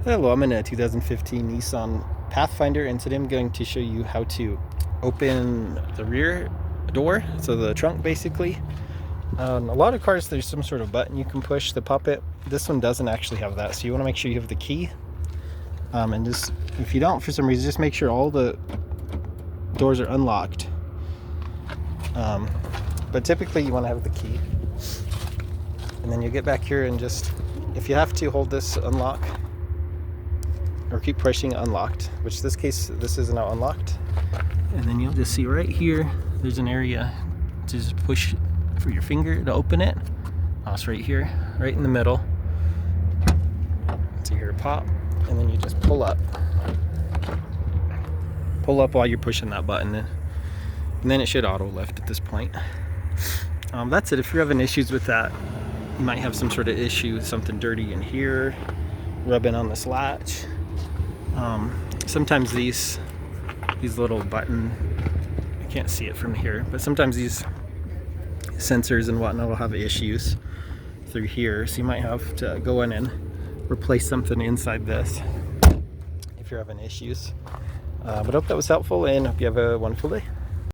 Hello, I'm in a 2015 Nissan Pathfinder, and today I'm going to show you how to open the rear door, so the trunk basically. A lot of cars, there's some sort of button you can push to pop it. This one doesn't actually have that, so you want to make sure you have the key. And just, if you don't for some reason, just make sure all the doors are unlocked. But typically you want to have the key. And then you get back here and just, if you have to, hold this unlock. Or keep pushing unlocked, which this case, this is now unlocked. And then you'll just see right here, there's an area to just push for your finger to open it. It's right here, right in the middle. So you hear a pop, and then you just pull up. Pull up while you're pushing that button, and then it should auto lift at this point. That's it. If you're having issues with that, you might have some sort of issue, something dirty in here, rubbing on this latch. Sometimes these little button, I can't see it from here, but sometimes these sensors and whatnot will have issues through here, so you might have to go in and replace something inside this if you're having issues. But I hope that was helpful, and hope you have a wonderful day.